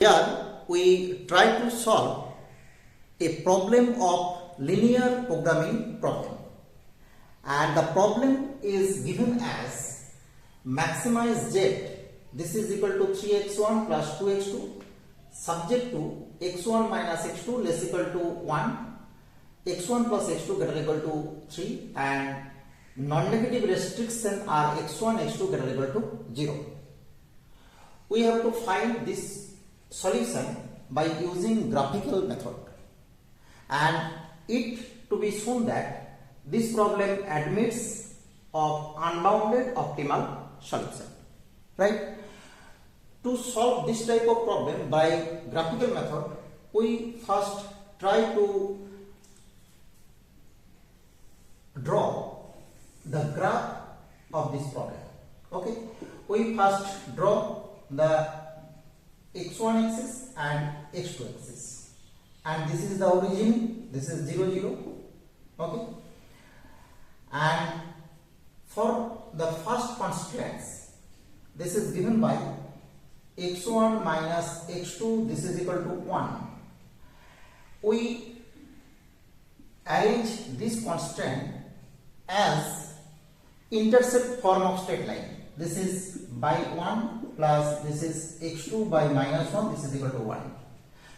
Here we try to solve a problem of linear programming problem, and the problem is given as maximize z, this is equal to 3x1 plus 2x2 subject to x1 minus x2 less equal to 1, x1 plus x2 greater equal to 3, and non-negative restriction are x1 x2 greater equal to 0. We have to find this solution by using graphical method, and it to be shown that this problem admits of unbounded optimal solution, right? To solve this type of problem by graphical method, we first try to draw the graph of this problem. Okay, we first draw the x1 axis and x2 axis, and this is the origin, this is 0 0. Okay, and for the first constraints, this is given by x1 minus x2, this is equal to 1. We arrange this constraint as intercept form of straight line. This is by 1 plus this is x2 by minus 1, this is equal to 1.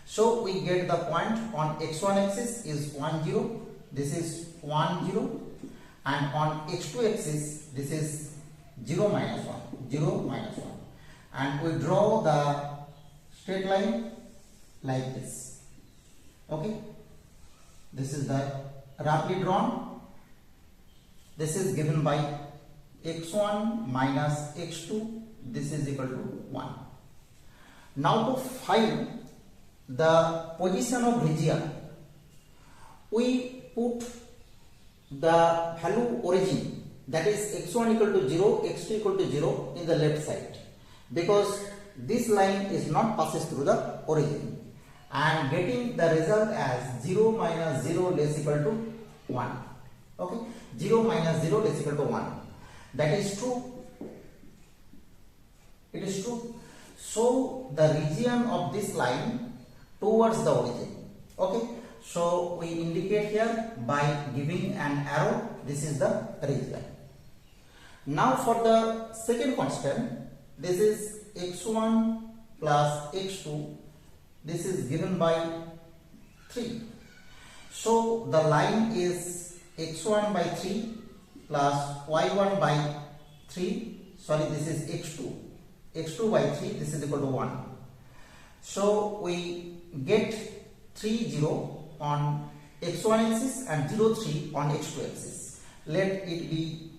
So we get the point on x1 axis is 1 0, this is 1 0, and on x2 axis this is 0 minus 1, 0 minus 1, and we draw the straight line like this. Okay, this is the roughly drawn. This is given by x1 minus x2, this is equal to 1. Now to find the position of region, we put the value origin, that is x1 equal to 0, x2 equal to 0 in the left side, because this line is not passes through the origin, and getting the result as 0 minus 0 less equal to 1. Okay, 0 minus 0 less equal to 1. That is true. It is true. So the region of this line towards the origin. Okay, so we indicate here by giving an arrow. This is the region. Now for the second constant, this is x1 plus x2, this is given by 3. So the line is x1 by 3 plus y1 by 3, sorry, this is x2, x2 by 3, this is equal to 1. So we get 3 0 on x1 axis and 0 3 on x2 axis. Let it be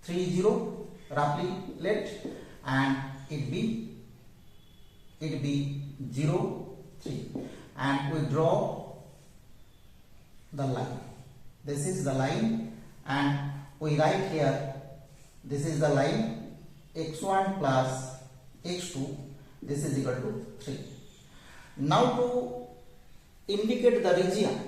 3 0 roughly, let, and it be 0 3, and we draw the line. This is the line, and we write here, this is the line x1 plus x2, this is equal to 3. Now to indicate the region,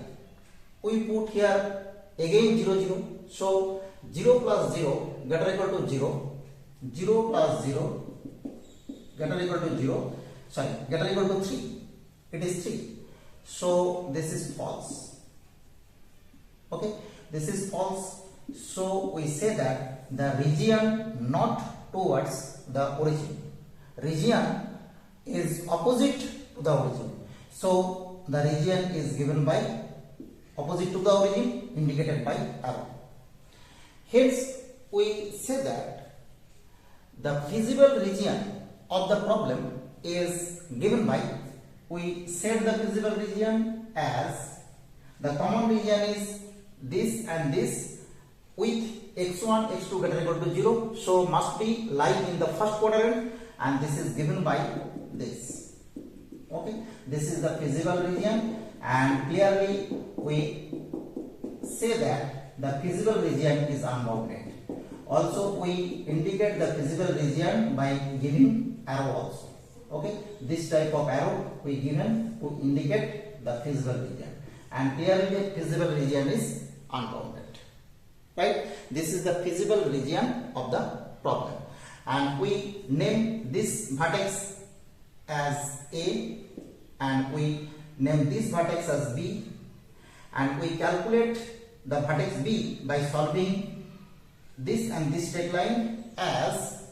we put here again 0 0. So 0 plus 0 greater equal to 0, 0 plus 0 greater equal to 0, sorry, greater equal to 3. It is 3. So this is false. Okay, this is false. So we say that the region not towards the origin. Region is opposite to the origin. So the region is given by opposite to the origin, indicated by arrow. Hence we say that the feasible region of the problem is given by, we set the feasible region as the common region is this and this with x1 x2 greater equal to 0, so must be lying in the first quadrant, and this is given by this. Okay, this is the feasible region, and clearly we say that the feasible region is unbounded. Also we indicate the feasible region by giving arrow also. Okay, this type of arrow we given to indicate the feasible region, and clearly the feasible region is unbounded. Right, this is the feasible region of the problem, and we name this vertex as A and we name this vertex as B, and we calculate the vertex B by solving this and this straight line as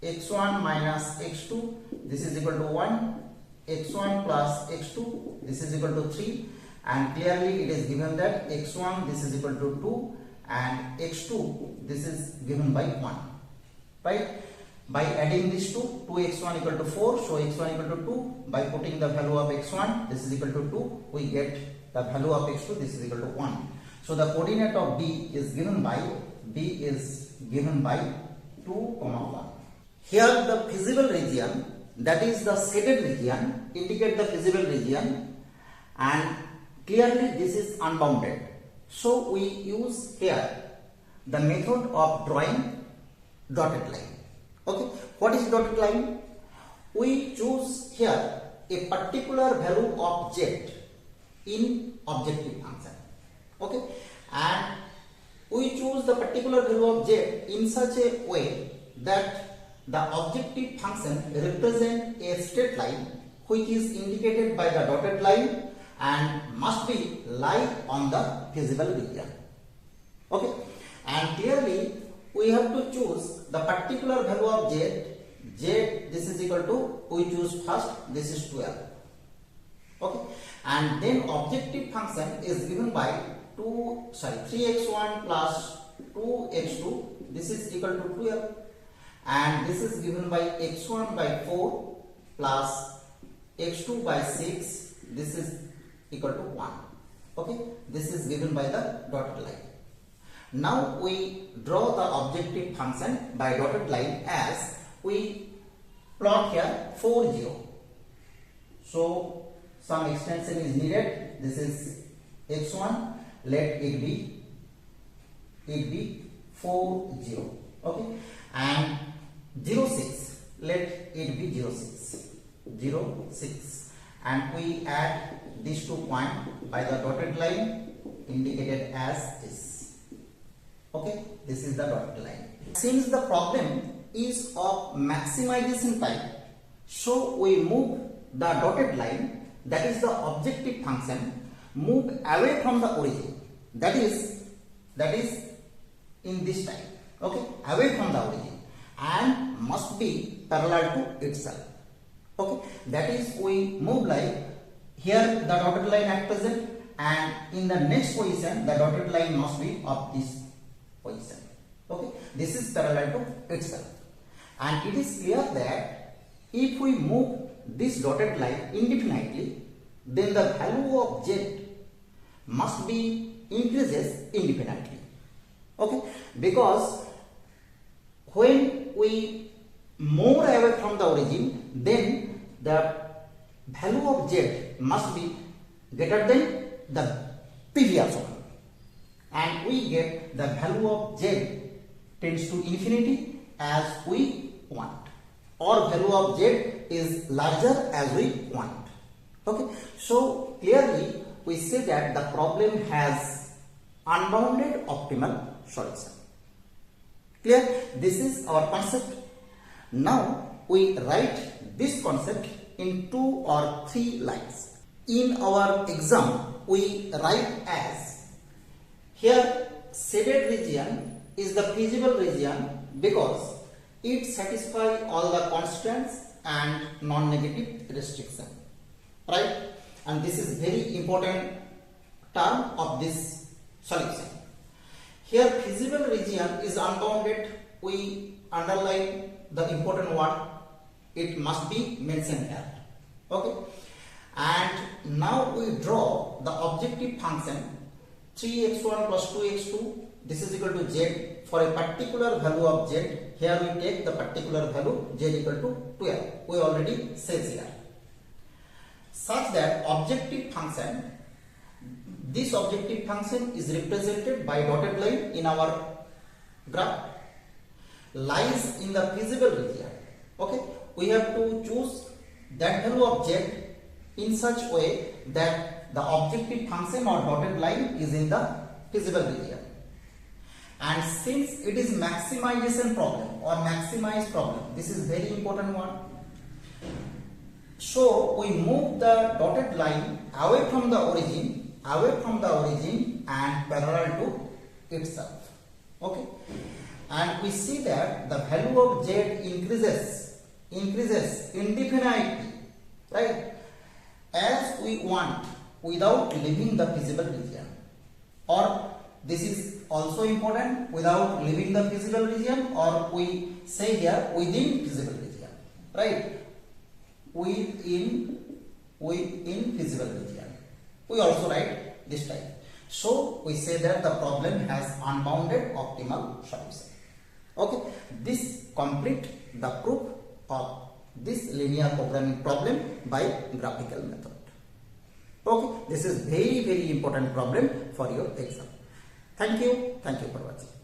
x1 minus x2, this is equal to 1, x1 plus x2, this is equal to 3, and clearly it is given that x1 this is equal to 2 and x2 this is given by 1, right? By adding these two, 2x1 equal to 4, so x1 equal to 2, by putting the value of x1 this is equal to 2, we get the value of x2 this is equal to 1. So the coordinate of B is given by 2, 1. Here the feasible region, that is the shaded region, indicate the feasible region, and clearly this is unbounded. So we use here the method of drawing dotted line. Okay, what is dotted line? We choose here a particular value of z in objective function. Okay, and we choose the particular value of z in such a way that the objective function represents a straight line which is indicated by the dotted line and must be lie on the feasible region. Okay, and clearly we have to choose the particular value of z. This is equal to, we choose first, this is 12. Okay, and then objective function is given by 3x1 plus 2x2, this is equal to 12, and this is given by x1 by 4 plus x2 by 6, this is equal to 1. Okay, this is given by the dotted line. Now we draw the objective function by dotted line as we plot here 4, 0. So some extension is needed. This is x1, let it be 4, 0. Okay, and 0, 6, let it be 0, 6, 0, 6, and we add these 2 points by the dotted line indicated as this. Okay, this is the dotted line. Since the problem is of maximization type, so we move the dotted line, that is the objective function, move away from the origin, that is in this type. Okay, away from the origin, and must be parallel to itself. Okay, that is we move like here the dotted line at present, and in the next position the dotted line must be of this position. Okay, this is parallel to itself, and it is clear that if we move this dotted line indefinitely, then the value of z must be increases indefinitely. Okay, because when we move away from the origin, then the value of z must be greater than the previous one, and we get the value of z tends to infinity as we want, or value of z is larger as we want. Okay, so clearly we say that the problem has unbounded optimal solution. Clear? This is our concept. Now we write this concept in 2 or 3 lines. In our exam we write as, here shaded region is the feasible region because it satisfies all the constraints and non-negative restriction, right? And this is very important term of this solution. Here feasible region is unbounded, we underline the important word, it must be mentioned here. Okay, and now we draw the objective function 3x1 plus 2x2, this is equal to z for a particular value of z. Here we take the particular value z equal to 12, we already says here, such that objective function, this objective function is represented by dotted line in our graph, lies in the feasible region. Okay, we have to choose that value of z in such way that the objective function or dotted line is in the feasible region. And since it is maximization problem or maximize problem, this is very important one. So we move the dotted line away from the origin and parallel to itself. Okay, and we see that the value of z increases indefinitely, right, as we want without leaving the feasible region, or this is also important, without leaving the feasible region, or we say here within feasible region, right, within feasible region. We also write this type. So we say that the problem has unbounded optimal solution. Okay, this complete the proof of this linear programming problem by graphical method. Okay, this is very important problem for your exam. Thank you for watching.